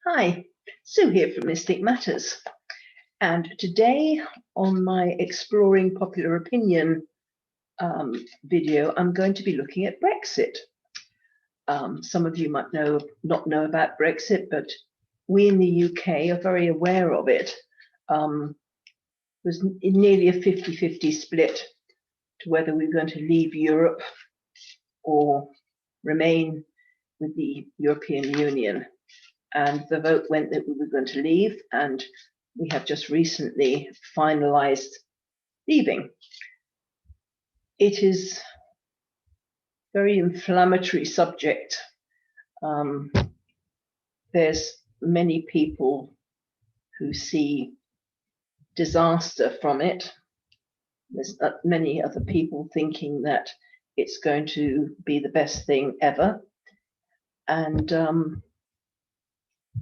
Hi, Sue here from Mystic Matters, and today on my Exploring Popular Opinion video, I'm going to be looking at Brexit. Some of you might not know about Brexit, but we in the UK are very aware of it. It was nearly a 50-50 split to whether we were going to leave Europe or remain with the European Union. And the vote went that we were going to leave, and we have just recently finalized leaving. It is a very inflammatory subject. There's many people who see disaster from it. There's many other people thinking that it's going to be the best thing ever. And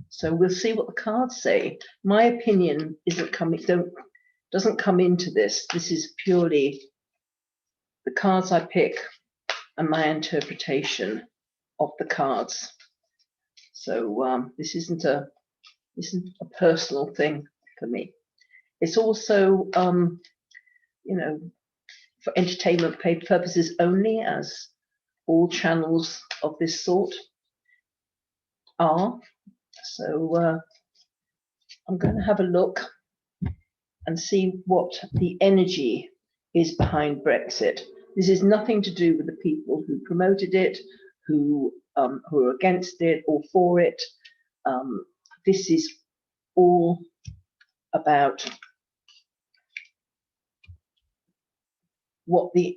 so we'll see what the cards say. My opinion doesn't come into this. This is purely the cards I pick and my interpretation of the cards. So this isn't a personal thing for me. It's also for entertainment purposes only, as all channels of this sort are. So I'm going to have a look and see what the energy is behind Brexit. This is nothing to do with the people who promoted it, who are against it or for it. This is all about what the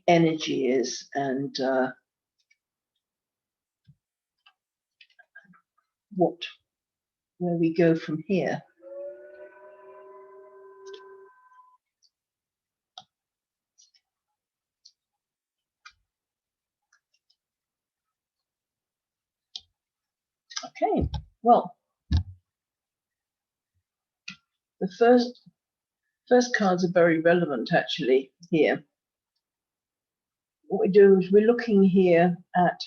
energy is and where we go from here. Okay, well, the first cards are very relevant actually here. What we do is we're looking here at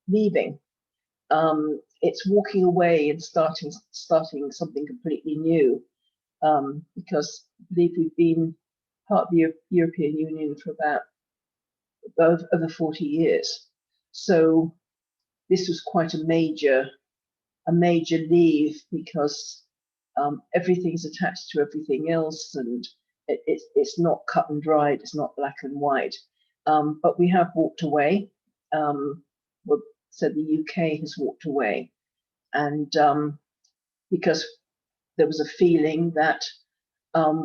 leaving. It's walking away and starting something completely new, because I believe we've been part of the European Union for about over 40 years. So this was quite a major leave, because everything's attached to everything else, and it's not cut and dried. It's not black and white. But we have walked away. So the UK has walked away, and because there was a feeling that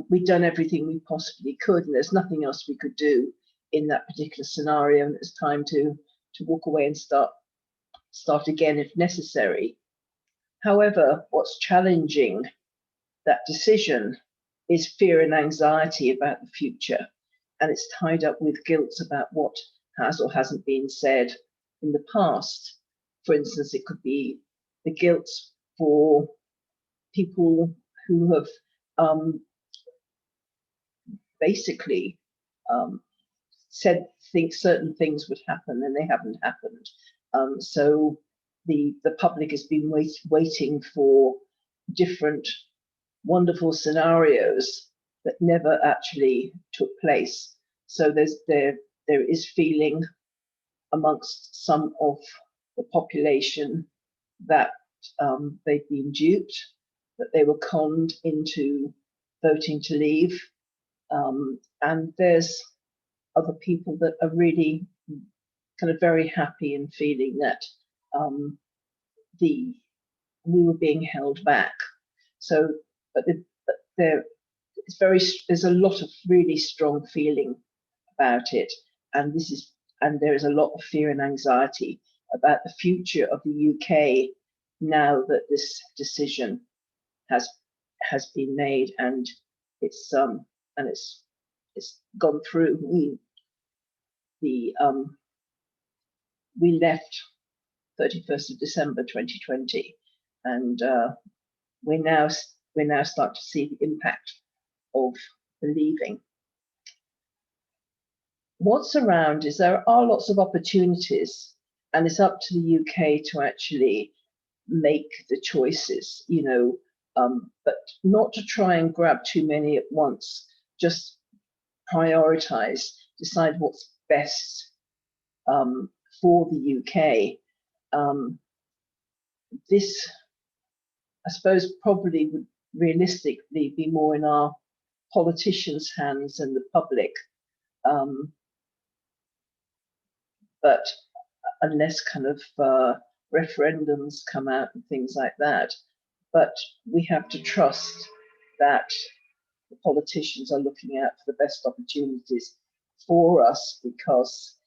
we'd done everything we possibly could, and there's nothing else we could do in that particular scenario, and it's time to walk away and start again if necessary. However, what's challenging that decision is fear and anxiety about the future, and it's tied up with guilt about what has or hasn't been said in the past. For instance, it could be the guilt for people who have basically think certain things would happen and they haven't happened. So the public has been waiting for different wonderful scenarios that never actually took place. So there is feeling amongst some of the population that they've been duped, that they were conned into voting to leave. And there's other people that are really kind of very happy and feeling that we were being held back. So, but there's a lot of really strong feeling about it, and there is a lot of fear and anxiety about the future of the UK now that this decision has been made, and it's gone through. We left 31st of December 2020, and we're now starting to see the impact of the leaving. What's around is there are lots of opportunities, and it's up to the UK to actually make the choices, you know, but not to try and grab too many at once. Just prioritize, decide what's best for the UK. This, I suppose, probably would realistically be more in our politicians' hands and the public. But unless kind of referendums come out and things like that. But we have to trust that the politicians are looking out for the best opportunities for us, because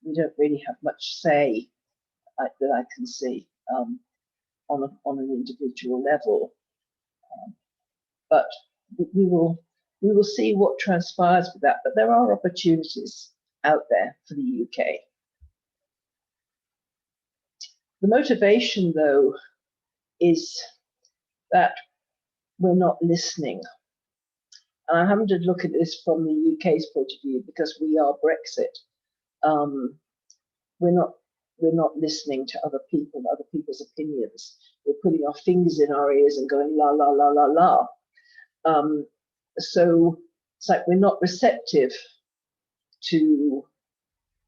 we don't really have much say that I can see on an individual level. But we will see what transpires with that. But there are opportunities out there for the UK. The motivation, though, is that we're not listening. And I haven't to look at this from the UK's point of view, because we are Brexit. We're not listening to other people, other people's opinions. We're putting our fingers in our ears and going la la la la la. So it's like we're not receptive to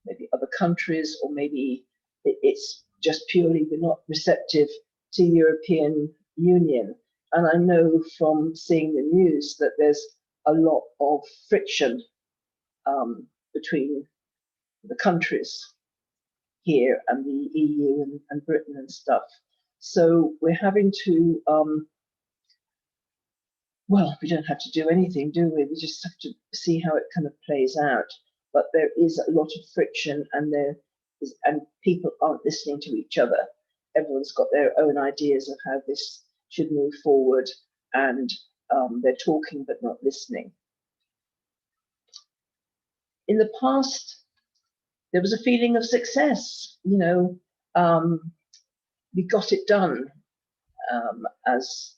maybe other countries, or maybe it's just purely we're not receptive to European Union. And I know from seeing the news that there's a lot of friction between the countries here and the EU and Britain and stuff. So we're having to, well, we don't have to do anything, do we? We just have to see how it kind of plays out. But there is a lot of friction, and people aren't listening to each other. Everyone's got their own ideas of how this should move forward, and they're talking but not listening. In the past, there was a feeling of success. You know, we got it done, as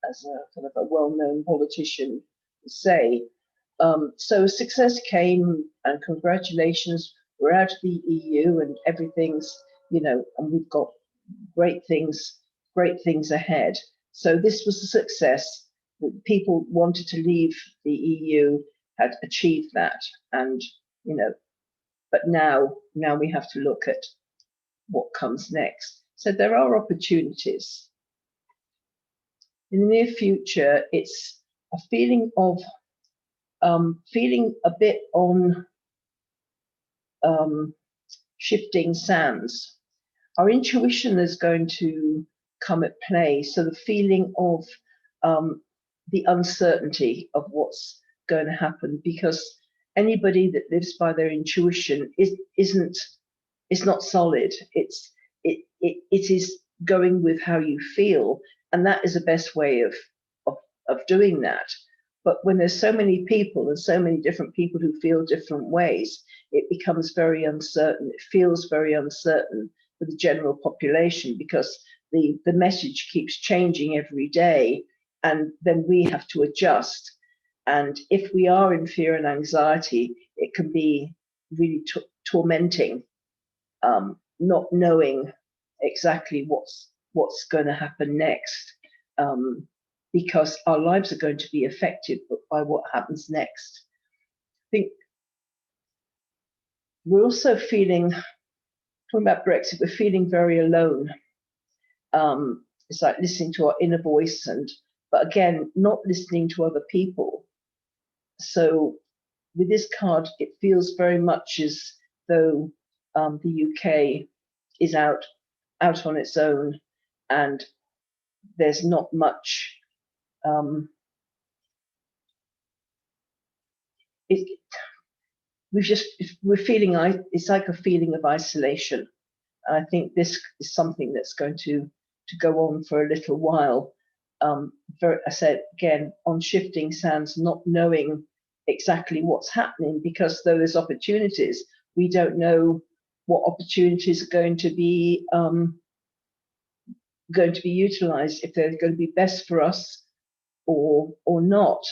a kind of a well-known politician would say. So success came, and congratulations, we're out of the EU and everything's, you know, and we've got great things ahead. So this was a success. People wanted to leave the EU, had achieved that, and you know, but now we have to look at what comes next. So there are opportunities. In the near future, it's a feeling of feeling a bit on shifting sands. Our intuition is going to come at play. So the feeling of the uncertainty of what's going to happen, because anybody that lives by their intuition is not solid. It is going with how you feel, and that is the best way of doing that. But when there's so many people and so many different people who feel different ways, it becomes very uncertain. It feels very uncertain for the general population, because the message keeps changing every day, and then we have to adjust. And if we are in fear and anxiety, it can be really tormenting, not knowing exactly what's going to happen next, because our lives are going to be affected by what happens next. I think we're also feeling, talking about Brexit, we're feeling very alone. It's like listening to our inner voice, but again, not listening to other people. So with this card, it feels very much as though the UK is out on its own, and there's not much. We're feeling, it's like a feeling of isolation. And I think this is something that's going to go on for a little while. I said again, on shifting sands, not knowing exactly what's happening, because though there's opportunities, we don't know what opportunities are going to be utilized, if they're going to be best for us or not,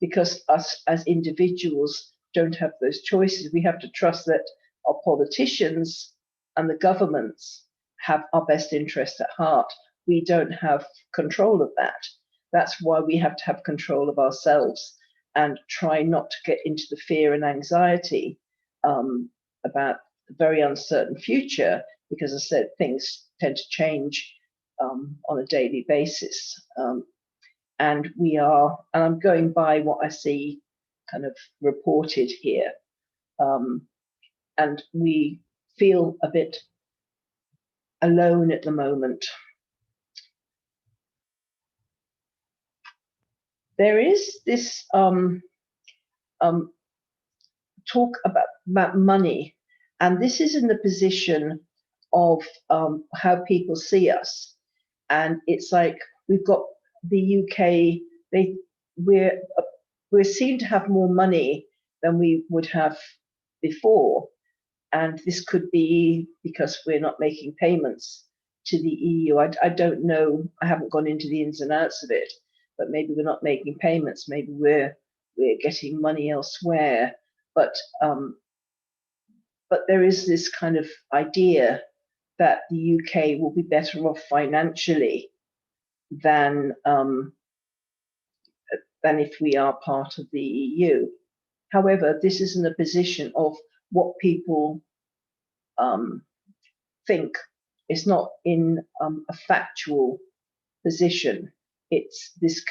because us as individuals don't have those choices. We have to trust that our politicians and the governments have our best interest at heart. We don't have control of that. That's why we have to have control of ourselves and try not to get into the fear and anxiety about the very uncertain future, because as I said, things tend to change on a daily basis. And I'm going by what I see kind of reported here. And we feel a bit alone at the moment. There is this talk about money, and this is in the position of how people see us. And it's like we've got the UK, we're seen to have more money than we would have before. And this could be because we're not making payments to the EU. I don't know, I haven't gone into the ins and outs of it, but maybe we're not making payments, maybe we're getting money elsewhere. But there is this kind of idea that the UK will be better off financially than if we are part of the EU. However, this is in a position of what people think. It's not in a factual position. This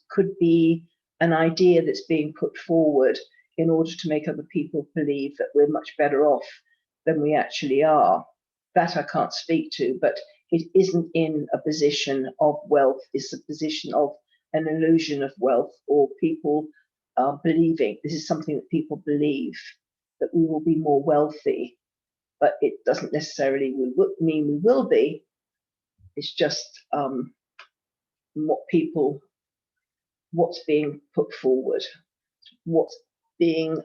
could be an idea that's being put forward in order to make other people believe that we're much better off than we actually are. That I can't speak to, but it isn't in a position of wealth. It's a position of an illusion of wealth, or people believing. This is something that people believe, that we will be more wealthy, but it doesn't necessarily mean we will be. It's just what's being put forward, what's being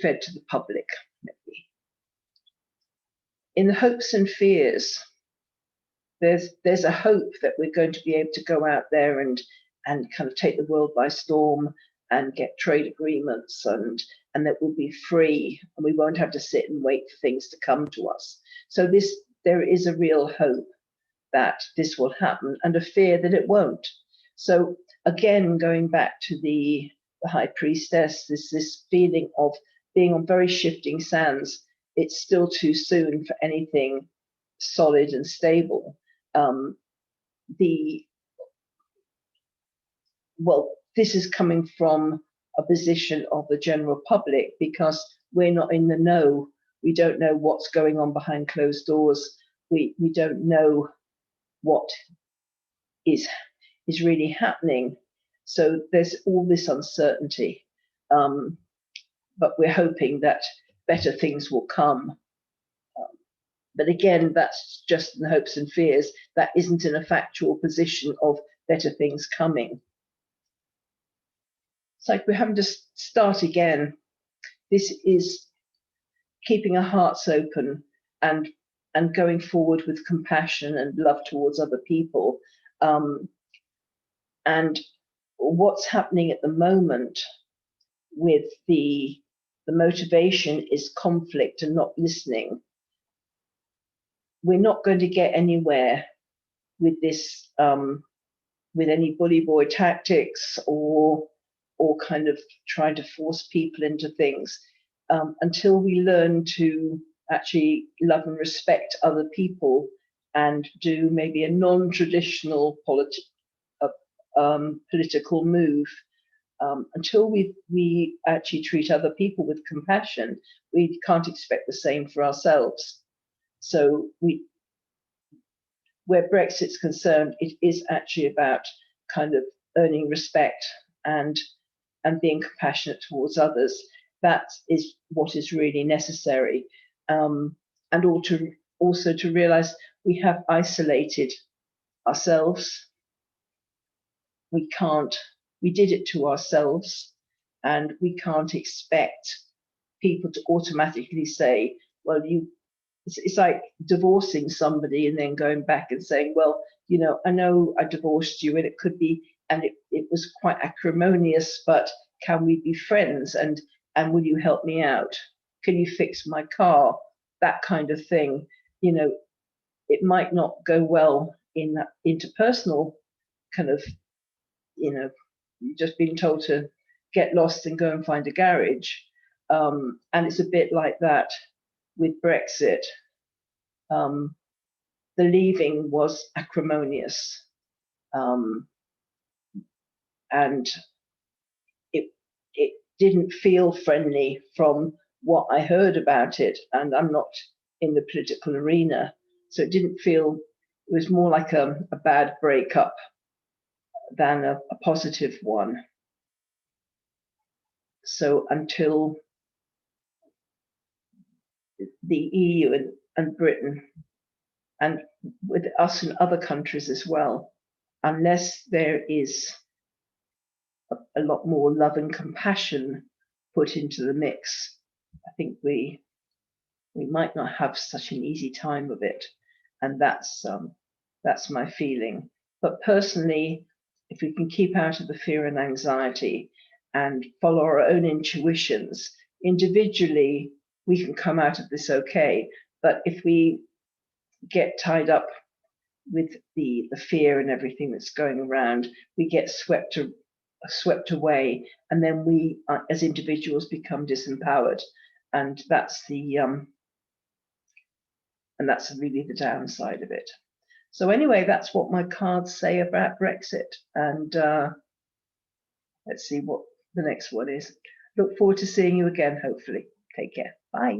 fed to the public, maybe. In the hopes and fears, there's a hope that we're going to be able to go out there and kind of take the world by storm and get trade agreements, and that we'll be free and we won't have to sit and wait for things to come to us. So there is a real hope that this will happen, and a fear that it won't. So again, going back to the High Priestess, this feeling of being on very shifting sands. It's still too soon for anything solid and stable. This is coming from a position of the general public, because we're not in the know. We don't know what's going on behind closed doors. We don't know what is really happening. So there's all this uncertainty. But we're hoping that better things will come. But again, that's just in the hopes and fears. That isn't in a factual position of better things coming. It's like we're having to start again. This is keeping our hearts open and going forward with compassion and love towards other people. And what's happening at the moment with the motivation is conflict and not listening. We're not going to get anywhere with this, with any bully boy tactics or kind of trying to force people into things, until we learn to actually love and respect other people and do maybe a non-traditional political move. Until we actually treat other people with compassion, we can't expect the same for ourselves. So where Brexit's concerned, it is actually about kind of earning respect and being compassionate towards others. That is what is really necessary. And also to realize we have isolated ourselves. We did it to ourselves, and we can't expect people to automatically say, well, it's like divorcing somebody and then going back and saying, well, I know I divorced you, and it could be, and it was quite acrimonious, but can we be friends, and will you help me out? Can you fix my car? that kind of thing. You know, it might not go well in that interpersonal kind of, you know, just being told to get lost and go and find a garage. And it's a bit like that with Brexit. The leaving was acrimonious. And it didn't feel friendly from what I heard about it. And I'm not in the political arena, so it didn't feel, it was more like a bad breakup than a positive one. So until the EU and Britain, and with us and other countries as well, unless there is a lot more love and compassion put into the mix, I think we might not have such an easy time of it. And that's my feeling. But personally, if we can keep out of the fear and anxiety and follow our own intuitions, individually, we can come out of this okay. But if we get tied up with the fear and everything that's going around, we get swept away, and then we as individuals become disempowered, and that's really the downside of it. So anyway, that's what my cards say about Brexit, and let's see what the next one is. Look forward to seeing you again, hopefully. Take care. Bye.